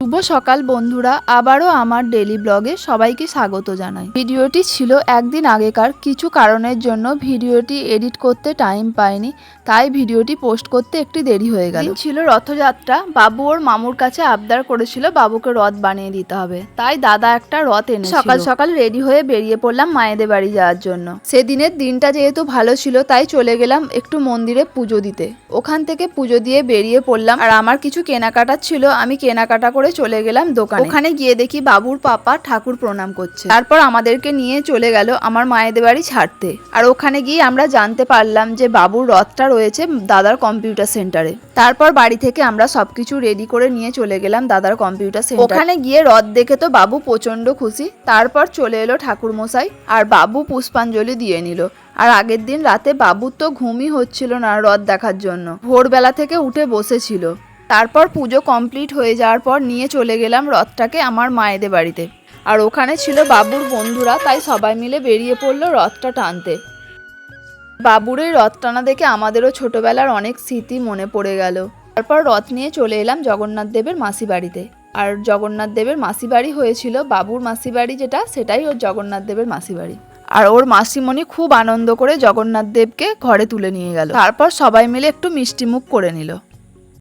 শুভ সকাল বন্ধুরা, আবারও আমার ডেলি ব্লগে সবাইকে স্বাগত জানাই। ভিডিওটি ছিল একদিন আগেকার, কিছু কারণের জন্য ভিডিওটি এডিট করতে টাইম পাইনি, তাই ভিডিওটি পোস্ট করতে একটু দেরি হয়ে গেল। ছিল রথযাত্রা, বাবু ওর মামুর কাছে আবদার করেছিল বাবুকে রথ বানিয়ে দিতে হবে, তাই দাদা একটা রথ এনে সকাল সকাল রেডি হয়ে বেরিয়ে পড়লাম মায়েদের বাড়ি যাওয়ার জন্য। সেদিনের দিনটা যেহেতু ভালো ছিল তাই চলে গেলাম একটু মন্দিরে পুজো দিতে। ওখান থেকে পুজো দিয়ে বেরিয়ে পড়লাম, আর আমার কিছু কেনাকাটা ছিল, আমি কেনাকাটা করে চলে গেলাম দোকানে। ওখানে গিয়ে দেখি বাবুর পাপা ঠাকুর প্রণাম করছে। তারপর আমাদেরকে নিয়ে চলে গেল আমার মায়েদের বাড়ি ছাড়তে। আর ওখানে গিয়ে আমরা জানতে পারলাম যে বাবুর রথটা রয়েছে দাদার কম্পিউটার সেন্টারে। তারপর বাড়ি থেকে আমরা সবকিছু রেডি করে নিয়ে চলে গেলাম দাদার কম্পিউটার সেন্টার। ওখানে গিয়ে রথ দেখে তো বাবু প্রচন্ড খুশি। তারপর চলে এলো ঠাকুর মশাই, আর বাবু পুষ্পাঞ্জলি দিয়ে নিল। আর আগের দিন রাতে বাবুর তো ঘুমই হচ্ছিল না রথ দেখার জন্য, ভোরবেলা থেকে উঠে বসেছিল। তারপর পুজো কমপ্লিট হয়ে যাওয়ার পর নিয়ে চলে গেলাম রথটাকে আমার মায়েদের বাড়িতে। আর ওখানে ছিল বাবুর বন্ধুরা, তাই সবাই মিলে বেরিয়ে পড়লো রথটা টানতে। বাবুর এই রথ টানা দেখে আমাদেরও ছোটবেলার অনেক স্মৃতি মনে পড়ে গেল। তারপর রথ নিয়ে চলে এলাম জগন্নাথ দেবের মাসি বাড়িতে। আর জগন্নাথ দেবের মাসি বাড়ি হয়েছিল বাবুর মাসি বাড়ি, যেটা সেটাই ওর জগন্নাথ দেবের মাসি বাড়ি। আর ওর মাসিমণি খুব আনন্দ করে জগন্নাথ দেবকে ঘরে তুলে নিয়ে গেল। তারপর সবাই মিলে একটু মিষ্টি মুখ করে নিল।